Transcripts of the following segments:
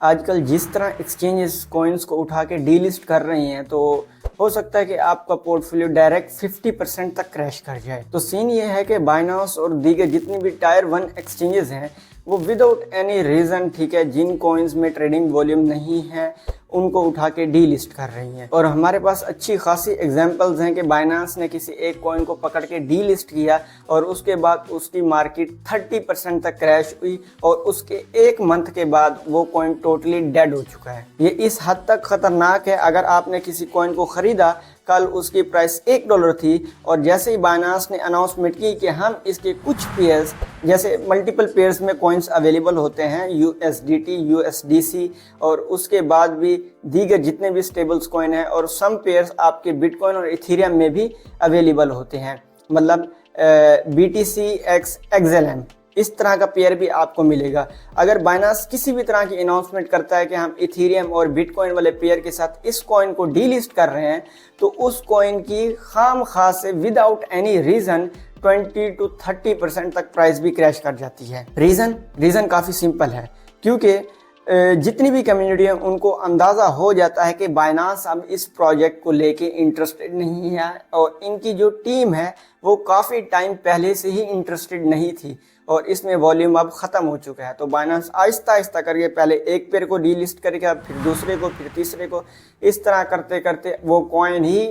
आजकल जिस तरह एक्सचेंजेस कॉइन्स को उठा के डीलिस्ट कर रही हैं, तो हो सकता है कि आपका पोर्टफोलियो डायरेक्ट 50% तक क्रैश कर जाए। तो सीन ये है कि बाइनांस और दीगर जितनी भी टायर 1 एक्सचेंजेस हैं वो विदाउट एनी रीज़न, ठीक है, जिन कॉइन्स में ट्रेडिंग वॉल्यूम नहीं है उनको उठा के डीलिस्ट कर रही हैं। और हमारे पास अच्छी खासी एग्जांपल्स हैं कि बाइनांस ने किसी एक कॉइन को पकड़ के डीलिस्ट किया और उसके बाद उसकी मार्केट 30% तक क्रैश हुई और उसके 1 मंथ के बाद वो कॉइन टोटली डेड हो चुका है। ये इस हद तक खतरनाक है, अगर आपने किसी कॉइन को खरीदा, कल उसकी प्राइस $1 थी और जैसे ही बाइनांस ने अनाउंसमेंट की कि हम इसके कुछ पेयर्स, जैसे मल्टीपल पेयर्स में कॉइन्स अवेलेबल होते हैं, USDT, USDC और उसके बाद भी दीगर जितने भी स्टेबल्स कॉइन हैं, और सम पेयर्स आपके बिटकॉइन और इथेरियम में भी अवेलेबल होते हैं, मतलब BTC x XLM, इस तरह का पेयर भी आपको मिलेगा। अगर बाइनांस किसी भी तरह की अनाउंसमेंट करता है कि हम इथेरियम और बिटकॉइन वाले पेयर के साथ इस कॉइन को डीलिस्ट कर रहे हैं, तो उस कॉइन की खामखा से विदाउट एनी रीज़न 20 to 30% तक प्राइस भी क्रैश कर जाती है। रीज़न काफ़ी सिंपल है, क्योंकि जितनी भी कम्युनिटी है उनको अंदाज़ा हो जाता है कि बाइनांस अब इस प्रोजेक्ट को लेके इंटरेस्टेड नहीं है, और इनकी जो टीम है वो काफ़ी टाइम पहले से ही इंटरेस्टेड नहीं थी और इसमें वॉल्यूम अब ख़त्म हो चुका है। तो बाइनांस आहिस्ता आहिस्ता करके पहले एक पेयर को डीलिस्ट करेगा, फिर दूसरे को, फिर तीसरे को, इस तरह करते करते वो कॉइन ही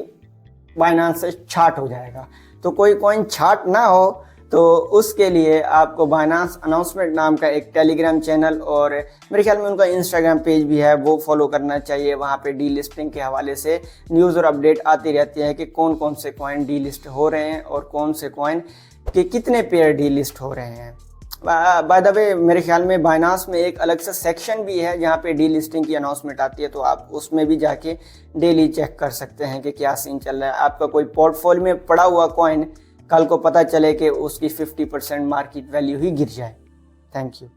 बाइनांस से छाट हो जाएगा। तो कोई कॉइन छाट ना हो, तो उसके लिए आपको बाइनांस अनाउंसमेंट नाम का एक टेलीग्राम चैनल और मेरे ख्याल में उनका इंस्टाग्राम पेज भी है, वो फॉलो करना चाहिए। वहाँ पे डीलिस्टिंग के हवाले से न्यूज़ और अपडेट आती रहती है कि कौन कौन से कॉइन डीलिस्ट हो रहे हैं और कौन से कॉइन के कितने पेयर डीलिस्ट हो रहे हैं। बाय द वे, मेरे ख्याल में बाइनांस में एक अलग सा सेक्शन भी है जहाँ पे डीलिस्टिंग की अनाउंसमेंट आती है, तो आप उसमें भी जाके डेली चेक कर सकते हैं कि क्या सीन चल रहा है। आपका कोई पोर्टफोलियो में पड़ा हुआ कॉइन कल को पता चले कि उसकी 50% मार्केट वैल्यू ही गिर जाए। Thank you.